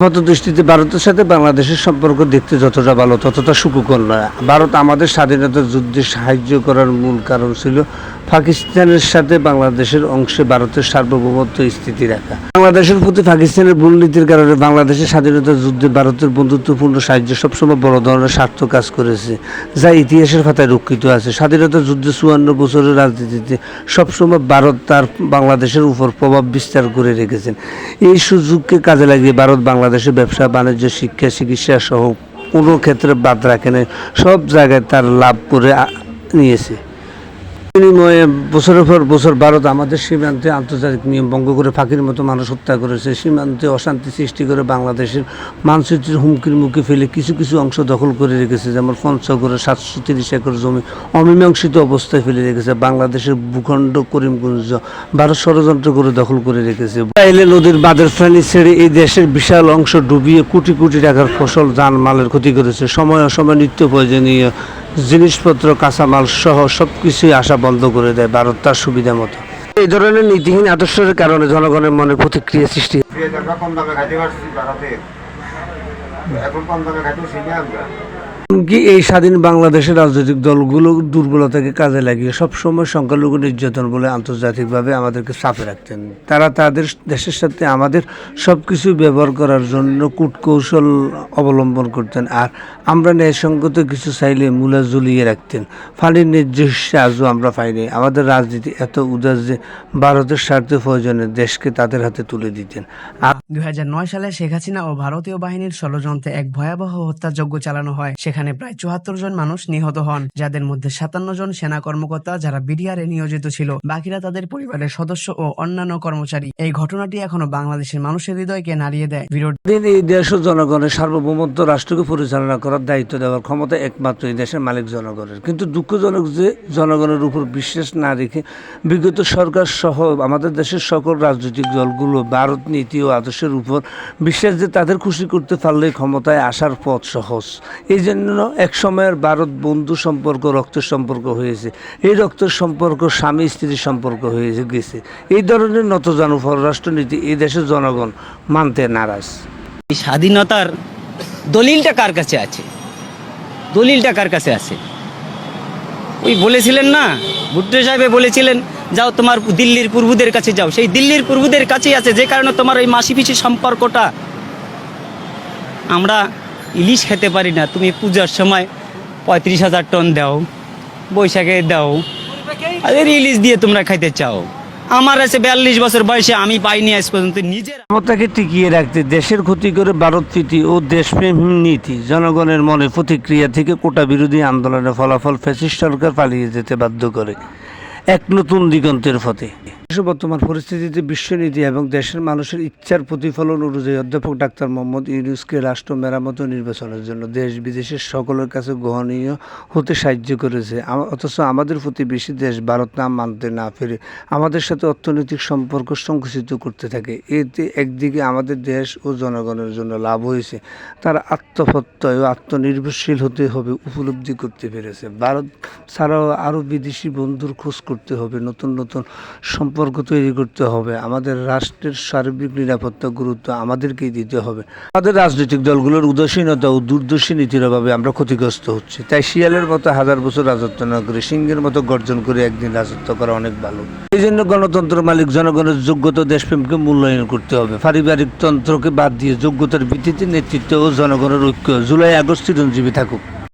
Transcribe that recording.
মত দৃষ্টিতে ভারতের সাথে বাংলাদেশের সম্পর্ক দেখতে যতটা ভালো ততটা সুখকর নয়। ভারত আমাদের স্বাধীনতা যুদ্ধে সাহায্য করার মূল কারণ ছিল পাকিস্তানের সাথে বাংলাদেশের অংশে ভারতের সার্বভৌমত্ব স্থিতি রাখা। বাংলাদেশের প্রতি পাকিস্তানের ভুল নীতির কারণে বাংলাদেশের স্বাধীনতা যুদ্ধে ভারতের বন্ধুত্বপূর্ণ সাহায্য সবসময় বড় ধরনের স্বার্থ কাজ করেছে, যা ইতিহাসের পাতায় রক্ষিত আছে। স্বাধীনতা যুদ্ধে 54 বছরের রাজনীতিতে সবসময় ভারত তার বাংলাদেশের উপর প্রভাব বিস্তার করে রেখেছেন। এই সুযোগকে কাজে লাগিয়ে ভারত বাংলাদেশের ব্যবসা বাণিজ্য শিক্ষা চিকিৎসা সহ কোনো ক্ষেত্রে বাদ রাখে না, সব জায়গায় তার লাভ করে নিয়েছে। বিনিময়ে বছরের পর বছর ভারত আমাদের সীমান্তে আন্তর্জাতিক নিয়ম ভঙ্গ করে ফাঁকির মতো মানুষ হত্যা করেছে, সীমান্তে অশান্তি সৃষ্টি করে বাংলাদেশের মানচিত্রের হুমকির মুখে ফেলে কিছু কিছু অংশ দখল করে রেখেছে, যেমন পঞ্চগড়ে 730 একর জমি অমীমাংসিত অবস্থায় ফেলে রেখেছে। বাংলাদেশের ভূখণ্ড করিমগঞ্জ ভারত ষড়যন্ত্র করে দখল করে রেখেছে। চাইলে নদীর বাঁধের ফেনী ছেড়ে এই দেশের বিশাল অংশ ডুবিয়ে কোটি কোটি টাকার ফসল জানমালের ক্ষতি করেছে। সময় অসময় নিত্য প্রয়োজনীয় জিনিসপত্র কাঁচামাল সহ সব কিছুই আসা বন্ধ করে দেয় ভারত তার সুবিধা মতো। এই ধরনের নীতিহীন আদর্শের কারণে জনগণের মনে প্রতিক্রিয়া সৃষ্টি। কি এই স্বাধীন বাংলাদেশের রাজনৈতিক দলগুলো দুর্বলতাকে কাজে লাগিয়ে সবসময় সংখ্যালঘু নির্যাতন বলে আন্তর্জাতিকভাবে আমাদেরকে চাপে রাখতেন। তারা তাদের দেশের সাথে আমাদের সব কিছু ব্যবহার করার জন্য কূটকৌশল অবলম্বন করতেন, আর আমরা ন্যায়সঙ্গত কিছু চাইলে মূলা ঝুলিয়ে রাখতেন। ফানির নির্দিষ্ট আজও আমরা পাইনি। আমাদের রাজনীতি এত উদার যে ভারতের স্বার্থে প্রয়োজনে দেশকে তাদের হাতে তুলে দিতেন। 2009 সালে শেখ হাসিনা ও ভারতীয় বাহিনীর ষড়যন্ত্রে এক ভয়াবহ হত্যাযজ্ঞ চালানো হয়। সেখানে প্রায় 74 জন মানুষ নিহত হন, যাদের মধ্যে 57 জন সেনা কর্মকর্তা যারা বিডিআরে নিয়োজিত ছিল, বাকিরা তাদের পরিবারের সদস্য ও অন্যান্য কর্মচারী। এই ঘটনাটি এখনো বাংলাদেশের মানুষের হৃদয়কে নাড়িয়ে দেয়। এই দেশ ও জনগণের সার্বভৌমত্ব রাষ্ট্রকে পরিচালনা করার দায়িত্ব দেওয়ার ক্ষমতা একমাত্র এই দেশের মালিক জনগণের। কিন্তু দুঃখজনক যে জনগণের উপর বিশ্বাস না রেখে বিগত সরকার সহ আমাদের দেশের সকল রাজনৈতিক দলগুলো ভারত নীতি ও আদর্শের উপর বিশ্বাস যে তাদের খুশি করতে পারলে ক্ষমতায় আসার পথ সহজ। এই জন্য এক সময়ের ভারত বন্ধু সম্পর্ক রক্তের সম্পর্ক হয়েছে, এই রক্তের সম্পর্ক স্বামী স্ত্রীর সম্পর্ক হয়ে গেছে। এই ধরনের নতজানু পররাষ্ট্রনীতি এই দেশের জনগণ মানতে নারাজ। স্বাধীনতার দলিলটা কার কাছে আছে? দলিলটা কার কাছে আছে? ওই বলেছিলেন না, ভুট্টো সাহেব বলেছিলেন যাও তোমার দিল্লির পূর্বদের কাছে যাও। সেই দিল্লির পূর্বদের কাছেই আছে, যে কারণে তোমার ওই মাসি পিসি সম্পর্কটা। আমরা ইলিশ খেতে পারি না, তুমি পূজার সময় 35,000 টন দাও, বৈশাখে দাও, আর ইলিশ দিয়ে তোমরা খাইতে চাও। আমার আছে 42 বছর বয়সে আমি পাইনি আজ পর্যন্ত। নিজের ক্ষমতাকে টিকিয়ে রাখতে দেশের ক্ষতি করে ভারত প্রীতি ও দেশপ্রেম নীতি জনগণের মনে প্রতিক্রিয়া থেকে কোটা বিরোধী আন্দোলনের ফলাফল ফ্যাসিস্ট সরকার পালিয়ে যেতে বাধ্য করে এক নতুন দিগন্তের পথে। বর্তমান পরিস্থিতিতে বিশ্বনীতি এবং দেশের মানুষের ইচ্ছার প্রতিফলন অনুযায়ী অধ্যাপক ডাক্তার মোহাম্মদ ইউনূসকে রাষ্ট্র মেরামত নির্বাচনের জন্য দেশ বিদেশের সকলের কাছে গ্রহণীয় হতে সাহায্য করেছে। অথচ আমাদের প্রতিবেশী দেশ ভারত না মানতে না পেরে আমাদের সাথে অর্থনৈতিক সম্পর্ক সংকুচিত করতে থাকে। এতে একদিকে আমাদের দেশ ও জনগণের জন্য লাভ হয়েছে, তারা আত্মপ্রত্যয় ও আত্মনির্ভরশীল হতে হবে উপলব্ধি করতে পেরেছে। ভারত ছাড়াও আরও বিদেশি বন্ধুর খোঁজ করতে হবে, নতুন নতুন সম্পর্ক তৈরি করতে হবে। আমাদের রাষ্ট্রের সার্বিক নিরাপত্তা গুরুত্ব আমাদেরকেই দিতে হবে। আমাদের রাজনৈতিক দলগুলোর উদাসীনতা ও দূরদর্শী নীতির অভাবে আমরা ক্ষতিগ্রস্ত হচ্ছি। তাই শিয়ালের মতো 1000 বছর রাজত্ব না করে সিংহের মতো গর্জন করে একদিন রাজত্ব করা অনেক ভালো। এই জন্য গণতন্ত্র মালিক জনগণের যোগ্যতা দেশপ্রেমকে মূল্যায়ন করতে হবে। পারিবারিক তন্ত্রকে বাদ দিয়ে যোগ্যতার ভিত্তিতে নেতৃত্ব ও জনগণের ঐক্য। জুলাই আগস্ট চিরঞ্জীবী থাকুক।